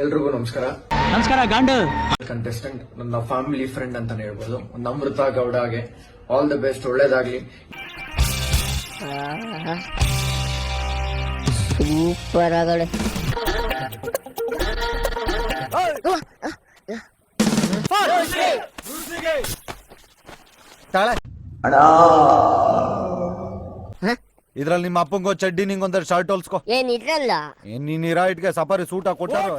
ಎಲ್ರಿಗೂ ನಮಸ್ಕಾರ. ನಮಸ್ಕಾರ ಗಾಂಡು. ಕಂಟೆಸ್ಟೆಂಟ್ ನನ್ನ ಫ್ಯಾಮಿಲಿ ಫ್ರೆಂಡ್ ಅಂತಾನೆ ಹೇಳ್ಬೋದು. ನಮ್ರತ ಗೌಡಗೆ ಆಲ್ ದಿ ಬೆಸ್ಟ್, ಒಳ್ಳೇದಾಗ್ಲಿ. ಸೂಪರ್ ಆಗಳೆ. ಇದ್ರಲ್ಲಿ ನಿಮ್ಮ ಅಪ್ಪಂಗೋ ಚಡ್ಡಿ ನಿಂಗೊಂದರ ಶರ್ಟ್ ಹೊಲ್ಸ್ಕೋ. ಏನ್ ಇದ್ರಲ್ಲ ನೀನ್ ಇರಾ ಇಟ್ಗೆ ಸಫಾರಿ ಸೂಟ ಕೊಟ್ಟಾರೋ.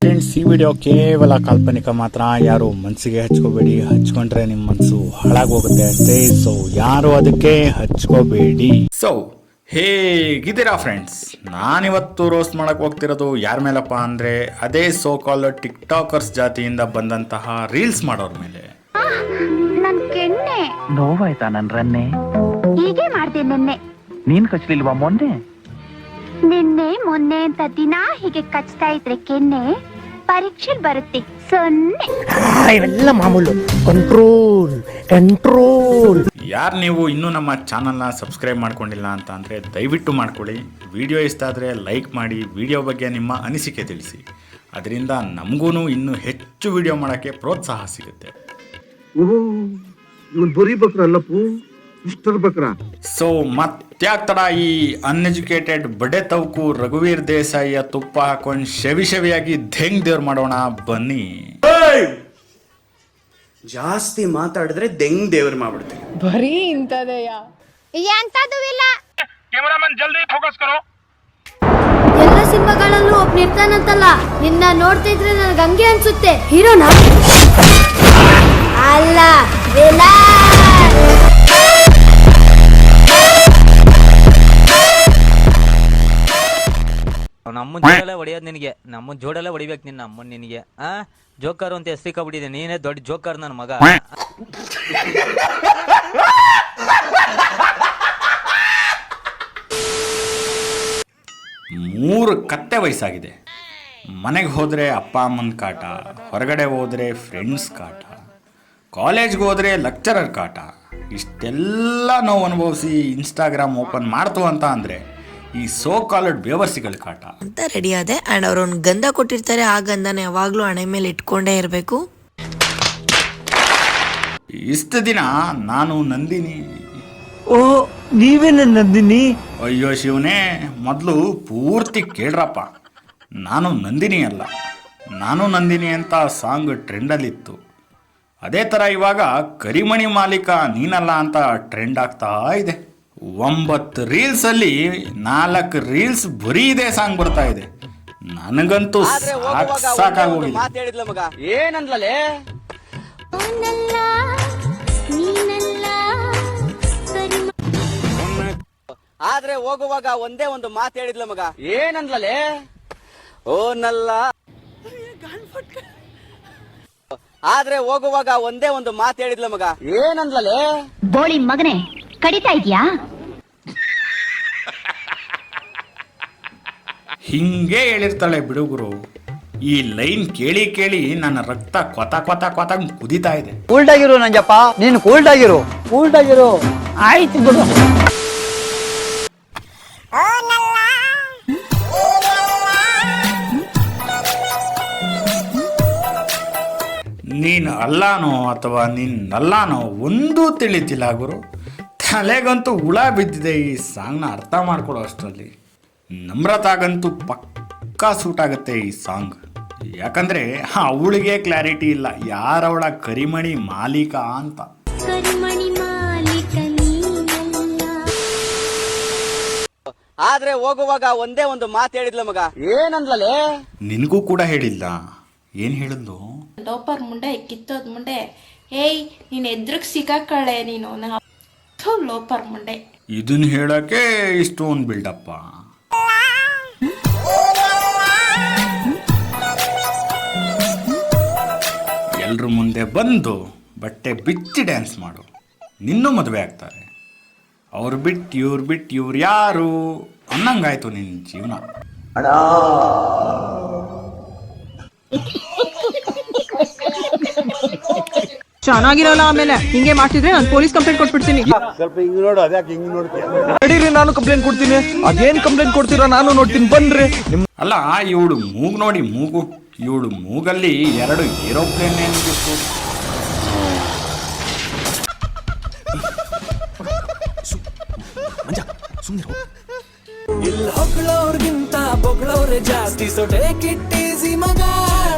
ಫ್ರೆಂಡ್ಸ್, ಈ ವಿಡಿಯೋ ಕೇವಲ ಕಾಲ್ಪನಿಕ ಮಾತ್ರ. ಯಾರು ಮನ್ಸಿಗೆ ಹಚ್ಕೋಬೇಡಿ. ಹಚ್ಕೊಂಡ್ರೆ ನಿಮ್ ಮನ್ಸು ಹಾಳಾಗೋಗುತ್ತೆ ಅಷ್ಟೇ. ಸೊ ಯಾರು ಅದಕ್ಕೆ ಹಚ್ಕೋಬೇಡಿ. ಸೊ ಹೇಗಿದ್ದೀರಾ ಫ್ರೆಂಡ್ಸ್? ನಾನಿವತ್ತು ರೋಸ್ಟ್ ಮಾಡಕ್ ಹೋಗ್ತಿರೋದು ಯಾರ ಮೇಲಪ್ಪ ಅಂದ್ರೆ ಅದೇ ಸೋ ಕಾಲ್ ಟಿಕ್ ಟಾಕರ್ಸ್ ಜಾತಿಯಿಂದ ಬಂದಂತಹ ರೀಲ್ಸ್ ಮಾಡೋರ್ ಮೇಲೆ. ನನ್ ಕೆನ್ನೆ ನೋವಾಯ್ತಾ ನನ್ ರನ್ನೆ? ಹೀಗೆ ಮಾಡ್ದೆ ನಿನ್ನೆ. ನೀನ್ ಕಚ್ಲಿಲ್ವಾ ಮೊನ್ನೆ? ನಿನ್ನೆ ಮೊನ್ನೆ ಅಂತ ದಿನ ಹೀಗೆ ಕಚ್ತಾ ಇದ್ರೆ ಕೆನ್ನೆ ಪರೀಕ್ಷೆ ಬರುತ್ತೆ. ಸೊನ್ನೆ ಇವೆಲ್ಲ ಮಾಮೂಲು. ಕಂಟ್ರೋಲ್. ಯಾರು ನೀವು ಇನ್ನೂ ನಮ್ಮ ಚಾನಲ್ನ ಸಬ್ಸ್ಕ್ರೈಬ್ ಮಾಡ್ಕೊಂಡಿಲ್ಲ ಅಂತ ಅಂದರೆ ದಯವಿಟ್ಟು ಮಾಡ್ಕೊಳ್ಳಿ. ವಿಡಿಯೋ ಇಷ್ಟ ಆದರೆ ಲೈಕ್ ಮಾಡಿ, ವಿಡಿಯೋ ಬಗ್ಗೆ ನಿಮ್ಮ ಅನಿಸಿಕೆ ತಿಳಿಸಿ. ಅದರಿಂದ ನಮಗೂ ಇನ್ನೂ ಹೆಚ್ಚು ವಿಡಿಯೋ ಮಾಡೋಕ್ಕೆ ಪ್ರೋತ್ಸಾಹ ಸಿಗುತ್ತೆ. ಸೊ ಮತ್ತ್ಯಾಕ್ ಈ ಅನ್ಎಜುಕೇಟೆಡ್ ಬಡೆ ತವಕು ರಘುವೀರ್ ದೇಸಾಯಿಯ ತುಪ್ಪ ಹಾಕೊಂಡು ಶವಿಯಾಗಿ ಧೆಂಗ್ ದೇವ್ರು ಮಾಡೋಣ ಬನ್ನಿ. ಜಾಸ್ತಿ ಮಾತಾಡಿದ್ರೆ ದೆಂಗ್ ದೇವ್ರ ಮಾಡ್ಬಿಡ್ತೀನಿ. ಬರೀ ಇಂಥದೆಯ ಎಂತದೂ ಇಲ್ಲ. ಕ್ಯಾಮರಾಮನ್ ಜಲ್ದಿ ಫೋಕಸ್ ಕರೋ. ಎಲ್ಲ ಸಿನಿಮಾಗಳಲ್ಲೂ ಒಬ್ಬ ನಿರ್ತಾನಂತಲ್ಲ, ನಿನ್ನ ನೋಡ್ತಿದ್ರೆ ನನಗೆ ಹಂಗೆ ಅನ್ಸುತ್ತೆ. ಹೀರೋನಾ ಅಲ್ಲ, ನಮ್ಮನ್ ಜೋಡೆಲ್ಲ ಹೊಡಿಯೋದು ನಿನಗೆ, ನಮ್ಮನ್ ಜೋಡೆಲ್ಲ ಹೊಡಿಬೇಕು ನಿನ್ನ ಅಮ್ಮನ್ ನಿನಗೆ. ಜೋಕರ್ ಅಂತ ಹೆಸರಿಕಬಿಟ್ಟಿದೆ, ನೀನೇ ದೊಡ್ಡ ಜೋಕರ್ ನನ್ನ ಮಗ. ಮೂರು ಕತ್ತೆ ವಯಸ್ಸಾಗಿದೆ. ಮನೆಗೆ ಹೋದರೆ ಅಪ್ಪ ಅಮ್ಮನ ಕಾಟ, ಹೊರಗಡೆ ಹೋದರೆ ಫ್ರೆಂಡ್ಸ್ ಕಾಟ, ಕಾಲೇಜ್ಗೆ ಹೋದರೆ ಲೆಕ್ಚರರ್ ಕಾಟ. ಇಷ್ಟೆಲ್ಲ ನೋವು ಅನುಭವಿಸಿ ಇನ್ಸ್ಟಾಗ್ರಾಮ್ ಓಪನ್ ಮಾಡ್ತು ಅಂತ ಅಂದರೆ ಈ ಸೋ ಕಾಲ್ಡ್ ಬೇವರ್ಸಿಗಳ ಕಾಟ ಅಂತ ರೆಡಿ ಆದೆ. ಆ್ಯಂಡ್ ಅವ್ರೊಂದು ಗಂಧ ಕೊಟ್ಟಿರ್ತಾರೆ, ಆ ಗಂಧನ ಯಾವಾಗಲೂ ಹಣೆ ಮೇಲೆ ಇಟ್ಕೊಂಡೇ ಇರಬೇಕು. ಇಷ್ಟು ದಿನ ನಾನು ನಂದಿನಿ. ಓ, ನೀವೇ ನಂದಿನಿ? ಅಯ್ಯೋ ಶಿವನೇ, ಮೊದಲು ಪೂರ್ತಿ ಕೇಳ್ರಪ್ಪ. ನಾನು ನಂದಿನಿ ಅಲ್ಲ, ನಾನು ನಂದಿನಿ ಅಂತ ಸಾಂಗ್ ಟ್ರೆಂಡಲ್ಲಿತ್ತು. ಅದೇ ಥರ ಇವಾಗ ಕರಿಮಣಿ ಮಾಲೀಕ ನೀನಲ್ಲ ಅಂತ ಟ್ರೆಂಡ್ ಆಗ್ತಾ ಇದೆ. 9 ರೀಲ್ಸಲ್ಲಿ 4 ರೀಲ್ಸ್ ಬರೀ ಇದೇ ಸಾಂಗ್ ಬರ್ತಾ ಇದೆ. ನನಗಂತೂ ಸಾಕಾಗೋಗಿದೆ. ಏನಂದ್ಲೇ ಆದ್ರೆ ಹೋಗುವಾಗ ಒಂದೇ ಒಂದು ಮಾತು ಹೇಳಿದ್ಲ ಮಗ. ಏನಂದ್ಲೇ? ಓ ನಲ್ಲ. ಆದ್ರೆ ಹೋಗುವಾಗ ಒಂದೇ ಒಂದು ಮಾತು ಹೇಳಿದ್ಲ ಮಗ. ಏನಂದ್ಲೇ? ಬೋಳಿ ಮಗನೇ, ಕಡಿತಾ ಇದ್ಯಾ? ಹಿಂಗೆ ಹೇಳಿರ್ತಾಳೆ ಬಿಡುಗರು. ಈ ಲೈನ್ ಕೇಳಿ ಕೇಳಿ ನನ್ನ ರಕ್ತ ಕೊತ ಕುದೀತಾ ಇದೆ. ಕೂಲ್ಡ್ ಆಗಿರು ನಂಜಪ್ಪ, ನೀನು ಕೂಲ್ಡ್ ಆಗಿರು. ಆಯ್ತು ಬಿಡು. ನೀನು ಅಲ್ಲಾನೋ ಅಥವಾ ನೀನಲ್ಲಾನೋ ಒಂದೂ ತಿಳಿತಿಲ್ಲ ಗುರು. ತಲೆಗಂತೂ ಹುಳ ಬಿದ್ದಿದೆ ಈ ಸಾಂಗ್ನ ಅರ್ಥ ಮಾಡ್ಕೊಳ್ಳೋ ಅಷ್ಟರಲ್ಲಿ. ನಮ್ರತಾಗಂತೂ ಪಕ್ಕಾ ಸೂಟ್ ಆಗುತ್ತೆ ಈ ಸಾಂಗ್. ಯಾಕಂದರೆ ಅವಳಿಗೆ ಕ್ಲಾರಿಟಿ ಇಲ್ಲ ಯಾರವಳ ಕರಿಮಣಿ ಮಾಲೀಕ ಅಂತ. ಆದ್ರೆ ಹೋಗುವಾಗ ಒಂದೇ ಒಂದು ಮಾತು ಹೇಳಿದ್ಲ ಮಗ. ಏನಂದ್ಲೇ? ನಿನಗೂ ಕೂಡ ಹೇಳಿಲ್ಲ. ಏನು ಹೇಳಿದ್ಲು? ಲೋಪರ್ ಮುಂಡೆ, ಕಿತ್ತೋದ್ ಮುಂಡೆ. ಏಯ್, ನೀನ್ ಎದ್ರಗ್ ಸಿಗಾಕಳೆ ನೀನು. ಲೋಪರ್ ಮುಂಡೆ. ಇದನ್ನ ಹೇಳಕ್ಕೆ ಇಷ್ಟೊಂದು ಬಿಲ್ಡಪ್ಪ. ಎಲ್ರ ಮುಂದೆ ಬಂದು ಬಟ್ಟೆ ಬಿಚ್ಚಿ ಡ್ಯಾನ್ಸ್ ಮಾಡು, ನಿನ್ನೂ ಮದುವೆ ಆಗ್ತಾರೆ. ಅವ್ರು ಬಿಟ್ಟು ಇವ್ರು ಯಾರು ಅನ್ನಂಗಾಯ್ತು ನಿನ್ನ ಜೀವನ. ಚೆನ್ನಾಗಿರಲ್ಲ ಆಮೇಲೆ ಹಿಂಗೆ ಮಾಡ್ತಿದ್ರೆ ನಾನು ಪೊಲೀಸ್ ಕಂಪ್ಲೇಂಟ್ ಕೊಟ್ಬಿಡ್ತೀನಿ. ನಡೀರಿ, ನಾನು ಕಂಪ್ಲೇಂಟ್ ಕೊಡ್ತೀನಿ. ಅದೇನ್ ಕಂಪ್ಲೇಂಟ್ ಕೊಡ್ತೀರಾ ನಾನು ನೋಡ್ತೀನಿ, ಬನ್ರಿ. ಅಲ್ಲ, ಇವಳು ಮೂಗು ನೋಡಿ, ಮೂಗು, ಇವಳು ಮೂಗಲ್ಲಿ 2 ಏರೋಪ್ಲೇನ್ ಏನಿತ್ತು.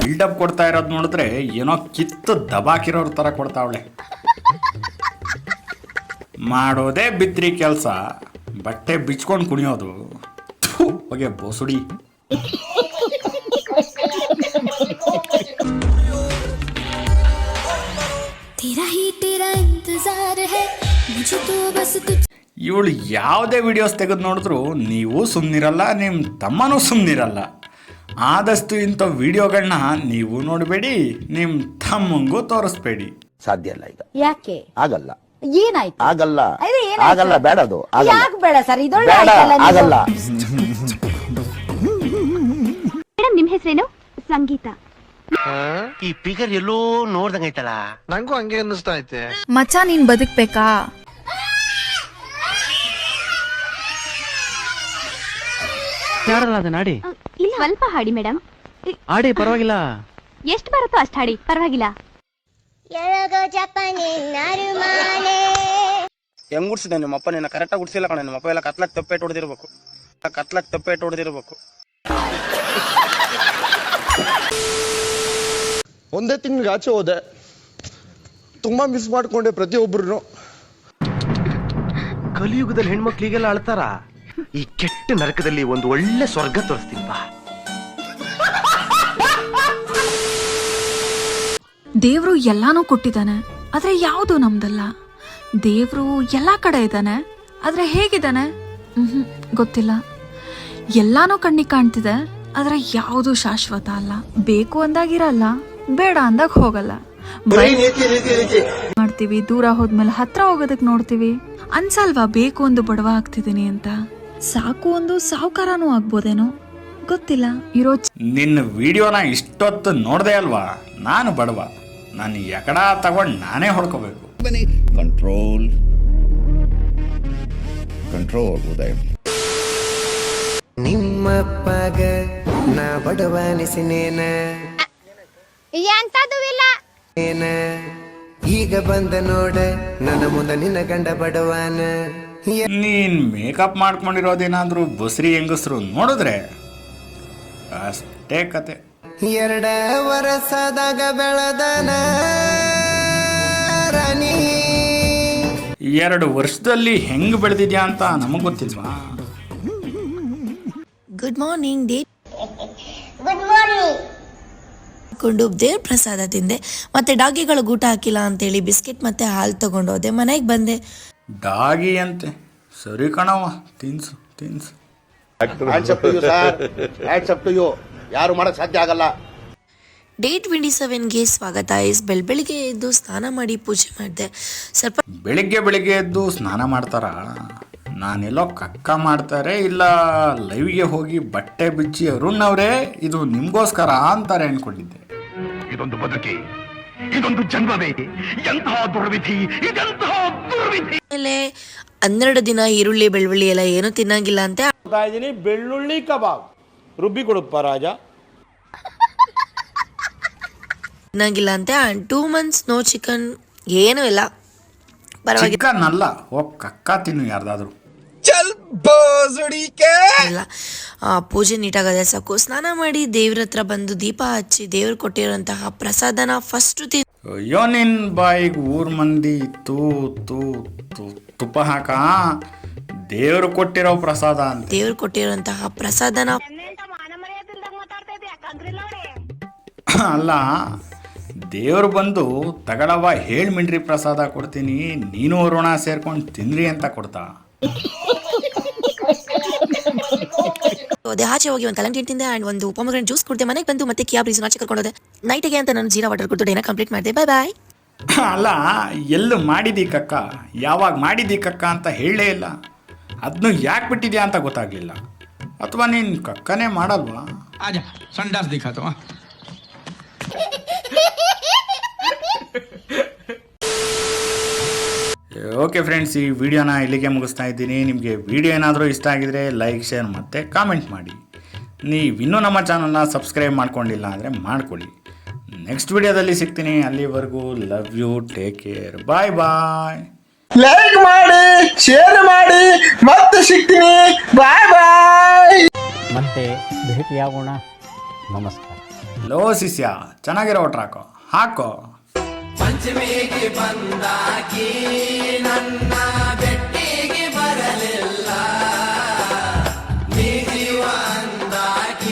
ಬಿಲ್ಡಪ್ ಕೊಡ್ತಾ ಇರೋದು ನೋಡಿದ್ರೆ ಏನೋ ಕಿತ್ತು ದಬಾಕಿರೋರ್ ತರ ಕೊಡ್ತಾವಳೆ. ಮಾಡೋದೇ ಬಿದ್ರಿ ಕೆಲಸ, ಬಟ್ಟೆ ಬಿಚ್ಕೊಂಡು ಕುಣಿಯೋದು. ಹೋಗೆ ಬೋಸುಡಿ. ಇವಳು ಯಾವುದೇ ವಿಡಿಯೋಸ್ ತೆಗೆದು ನೋಡಿದ್ರು ನೀವು ಸುಮ್ಮನಿರಲ್ಲ, ನಿಮ್ಮ ತಮ್ಮನೂ ಸುಮ್ಮನಿರಲ್ಲ. ಆದಷ್ಟು ಇಂಥ ವಿಡಿಯೋಗಳನ್ನ ನೀವು ನೋಡಬೇಡಿ, ನಿಮ್ಮ ತಮ್ಮಂಗೂ ತೋರಿಸ್ಬೇಡಿ. ಸಾಧ್ಯ ಇಲ್ಲ ಈಗ. ಯಾಕೆ ಆಗಲ್ಲ. ಏನಾಯ್ತು? ಆಗಲ್ಲ. ಏನಾಯ್ತು? ಆಗಲ್ಲ, ಬೇಡ ಅದು. ಯಾಕೆ ಬೇಡ ಸರ್? ಇದೊಳ್ಳೆ ಬೇಡ, ಆಗಲ್ಲ. ಮೇಡಮ್, ನಿಮ್ ಹೆಸರೇನು? ಸಂಗೀತ. ಈ ಫಿಗರ್ ಎಲ್ಲೋ ನೋಡ್ದಂಗೈತಲ್ಲ. ನಂಗೂ ಹಂಗೆ ಅನ್ನಿಸ್ತಾ ಐತೆ. ಮಚ್ಚ, ನೀನ್ ಬದುಕ್ಬೇಕಾ? ಯಾರಲ್ಲ ಅದನ್ನ ಆಡಿ? ಇಲ್ಲ, ಸ್ವಲ್ಪ ಹಾಡಿ ಮೇಡಮ್. ಆಡಿ, ಪರವಾಗಿಲ್ಲ. ಎಷ್ಟು ಬರುತ್ತೋ ಅಷ್ಟು ಹಾಡಿ, ಪರವಾಗಿಲ್ಲ. ಹೆಂಗ್ ಗುಡ್ಸಿದೆ ನಿಮ್ಮಪ್ಪ? ನಿನ್ನ ಕರೆಕ್ಟಾಗಿ ಗುಡ್ಸಿಲ್ಲ ಕಣ. ನಿಮ್ಮಪ್ಪ ಎಲ್ಲ ಕತ್ಲಕ್ ತಪ್ಪೇಟ್ ಹೊಡೆದಿರ್ಬೇಕು. ಒಂದೇ ತಿಂಗಳಿಗೆ ಆಚೆ ಹೋದೆ, ತುಂಬಾ ಮಿಸ್ ಮಾಡ್ಕೊಂಡೆ ಪ್ರತಿಯೊಬ್ಬರು. ಕಲಿಯುಗದಲ್ಲಿ ಹೆಣ್ಮಕ್ಳಿಗೆಲ್ಲ ಅಳ್ತಾರ. ಈ ಕೆಟ್ಟ ನರಕದಲ್ಲಿ ಒಂದು ಒಳ್ಳೆ ಸ್ವರ್ಗ ತೋರಿಸ್ತೀನಿ ಬಾ. ದೇವ್ರು ಎಲ್ಲಾನು ಕೊಟ್ಟಿದ್ದಾನೆ, ಆದ್ರೆ ಯಾವುದು ನಮ್ದಲ್ಲ. ದೇವ್ರು ಎಲ್ಲಾ ಕಡೆ ಇದ್ದಾನೆ, ಆದ್ರೆ ಹೇಗಿದ್ದಾನೆ ಗೊತ್ತಿಲ್ಲ. ಎಲ್ಲಾನು ಕಣ್ಣಿಗೆ ಕಾಣ್ತಿದೆ, ಆದ್ರೆ ಯಾವುದು ಶಾಶ್ವತ ಅಲ್ಲ. ಬೇಕು ಅಂದಾಗಿರಲ್ಲ, ಬೇಡ ಅಂದಾಗ ಹೋಗಲ್ಲ. ಮಾಡ್ತೀವಿ, ದೂರ ಹೋದ್ಮೇಲೆ ಹತ್ರ ಹೋಗೋದಕ್ ನೋಡ್ತೀವಿ. ಅನ್ಸಲ್ವಾ ಬೇಕು ಒಂದು ಬಡವ ಆಗ್ತಿದ್ದೀನಿ ಅಂತ? ಸಾಕು ಒಂದು ಸಾವುಕಾರನೂ ಆಗ್ಬೋದೇನೋ, ಗೊತ್ತಿಲ್ಲ. ಇರೋ ನಿನ್ನ ವಿಡಿಯೋನ ಇಷ್ಟೊತ್ತು ನೋಡ್ದೆ ಅಲ್ವಾ? ನಾನು ಬಡವ, ನಾನು ಎಕಡ ತಗೊಂಡು ನಾನೇ ಹೊಡ್ಕೋಬೇಕು. ಕಂಟ್ರೋಲ್ ಕಂಟ್ರೋಲ್ ಉದಯ. ನಿಮ್ಮಪ್ಪಗ ನಾ ಬಡವನಿಸಿನೇನ ಎಂತದೂ ಇಲ್ಲ. ಈಗ ಬಂದ ನೋಡ ನನ್ನ ಮುಂದೆ ನಿನ್ನ ಗಂಡ ಬಡವನ. ನೀನ್ ಮೇಕಪ್ ಮಾಡ್ಕೊಂಡಿರೋದೇನಾದ್ರೂ ಬಸ್ರಿ ಹೆಂಗಸ್ರು ನೋಡಿದ್ರೆ ಅಷ್ಟೇ ಕತೆ. 2 ವರ್ಷದಾಗ ಬೆಳೆದನ ರಾಣಿ. 2 ವರ್ಷದಲ್ಲಿ ಹೆಂಗ್ ಬೆಳೆದಿದ್ಯಾ ಅಂತ ನಮಗ್ ಗೊತ್ತಿಲ್ವಾ? Good morning. ಕೊಂಡು ದೇವ್ರ ಪ್ರಸಾದ ತಿಂದೆ, ಮತ್ತೆ ಡಾಗಿಗಳು ಊಟ ಹಾಕಿಲ್ಲ ಅಂತೇಳಿ ಬಿಸ್ಕೆಟ್ ಮತ್ತೆ ಹಾಲು ತಗೊಂಡೋದೆ. ಮನೆಗೆ ಬಂದೆ. ಡಾಗಿ ಅಂತೆ, ಸರಿ ಕಣವ, ತಿನ್ಸು. ಯಾರು ಮಾಡಕ್ ಸಾಧ್ಯ ಆಗಲ್ಲ. ಡೇ 27ಗೆ ಸ್ವಾಗತ. ಬೆಳಿಗ್ಗೆ ಎದ್ದು ಸ್ನಾನ ಮಾಡಿ ಪೂಜೆ ಮಾಡಿದೆ. ಸ್ವಲ್ಪ ಬೆಳಿಗ್ಗೆ ಎದ್ದು ಸ್ನಾನ ಮಾಡ್ತಾರ? ನಾನೆಲ್ಲೋ ಕಕ್ಕ ಮಾಡ್ತಾರೆ, ಇಲ್ಲ ಲೈವ್ಗೆ ಹೋಗಿ ಬಟ್ಟೆ ಬಿಚ್ಚಿ ಅರುಣ್ ಅವರೇ ಇದು ನಿಮ್ಗೋಸ್ಕರ ಅಂತಾರೆ ಅನ್ಕೊಂಡಿದ್ದೆ. ಇದೊಂದು ಬದುಕಿ, ಇದೊಂದು ಜನ್ಮವೇ, ಎಂತಹ ದುರ್ವಿಧಿ, ಇದೆಂತಹ ದುರ್ವಿಧಿ. ಆಮೇಲೆ 12 ದಿನ ಈರುಳ್ಳಿ ಬೆಳ್ಳುಳ್ಳಿ ಎಲ್ಲ ಏನು ತಿನ್ನಂಗಿಲ್ಲ ಅಂತೆ. ಬೆಳ್ಳುಳ್ಳಿ ಕಬಾಬ್ ರುಬ್ಬಿ ಕೊಡುಪ್ಪ ರಾಜ. ತಿನ್ನಂಗಿಲ್ಲ ಅಂತೆ. 2 months ನೋ ಚಿಕನ್, ಏನು ಇಲ್ಲ, ಪರವಾಗಿಲ್ಲ. ಚಿಕನ್ ಅಲ್ಲ, ಹೋಗ್ ಕಕ್ಕ ತಿನ್ನು ಯಾರ್ದಾದ್ರು. ಇಲ್ಲ, ಪೂಜೆ ನೀಟಾಗದೆ ಸಾಕು. ಸ್ನಾನ ಮಾಡಿ ದೇವ್ರ ಹತ್ರ ಬಂದು ದೀಪ ಹಚ್ಚಿ ದೇವ್ರು ಕೊಟ್ಟಿರೋಂತಹ ಪ್ರಸಾದನ ಫಸ್ಟ್ ಅಯ್ಯೋ ನಿನ್ ಬಾಯಿಗೆ ಊರ್ ಮಂದಿ ತುಪ್ಪ ಹಾಕ. ದೇವ್ರು ಕೊಟ್ಟಿರೋ ಪ್ರಸಾದ ಅಂತ. ದೇವ್ರು ಕೊಟ್ಟಿರೋಂತಹ ಪ್ರಸಾದನ ಅಲ್ಲ, ದೇವ್ರು ಬಂದು ತಗಳವ ಹೇಳ್ ಮಿಂಡ್ರಿ ಪ್ರಸಾದ ಕೊಡ್ತೀನಿ, ನೀನು ಋಣ ಸೇರ್ಕೊಂಡು ತಿನ್ರಿ ಅಂತ ಕೊಡ್ತಾ. ಆಚೆ ಹೋಗಿ ಒಂದು ಕಲಂಗಡಿ ತಿಂದೆ ಅಂಡ್ ಒಂದು ಪೊಮಗ್ರೆನೇಟ್ ಜ್ಯೂಸ್ ಕುಡಿದೆ. ಮನೆಗೆ ಬಂದು ಮತ್ತೆ ಕಿಯಾ ಬ್ರೀಸ್ ಆಚೆ ಕರ್ಕೊಂಡೋದೆ. ನೈಟಿಗೆ ಅಂತ ನಾನು ಜೀರಾ ವಾಟರ್ ಕುಡಿದು ಡೇನ ಕಂಪ್ಲೀಟ್ ಮಾಡಿದೆ. ಬಾಯ್. ಅಲ್ಲ, ಎಲ್ಲೂ ಮಾಡಿದಿ ಕಕ್ಕ, ಯಾವಾಗ ಮಾಡಿದಿ ಕಕ್ಕ ಅಂತ ಹೇಳಲೇ ಇಲ್ಲ. ಅದನ್ನು ಯಾಕೆ ಬಿಟ್ಟಿದ್ಯಾ ಅಂತ ಗೊತ್ತಾಗ್ಲಿಲ್ಲ. ಅಥವಾ ನೀನ್ ಕಕ್ಕನೇ ಮಾಡಲ್ವಾ? ಸಂಡಾಸ್ ದಿಖಾತ ಓಕೆ ಫ್ರೆಂಡ್ಸ್, ಈ ವಿಡಿಯೋನ ಇಲ್ಲಿಗೆ ಮುಗಿಸ್ತಾ ಇದ್ದೀನಿ. ನಿಮಗೆ ವಿಡಿಯೋ ಏನಾದರೂ ಇಷ್ಟ ಆಗಿದರೆ ಲೈಕ್, ಶೇರ್ ಮತ್ತು ಕಾಮೆಂಟ್ ಮಾಡಿ. ನೀವಿನ್ನೂ ನಮ್ಮ ಚಾನಲ್ನ ಸಬ್ಸ್ಕ್ರೈಬ್ ಮಾಡ್ಕೊಂಡಿಲ್ಲ ಅಂದರೆ ಮಾಡ್ಕೊಳ್ಳಿ. ನೆಕ್ಸ್ಟ್ ವಿಡಿಯೋದಲ್ಲಿ ಸಿಗ್ತೀನಿ. ಅಲ್ಲಿವರೆಗೂ love you, take care, bye bye. Like ಮಾಡಿ, ಶೇರ್ ಮಾಡಿ, ಮತ್ತೆ ಸಿಗ್ತೀನಿ. ಬಾಯ್ ಬಾಯ್. ಮತ್ತೆ ಭೇಟಿಯಾಗೋಣ. ನಮಸ್ಕಾರ. ಲೋ ಶಿಷ್ಯ, ಚೆನ್ನಾಗಿರೋ ಟ್ರಾಕು ಹಾಕೋ. ಪಂಚಮಿಗೆ ಬಂದಾಕಿ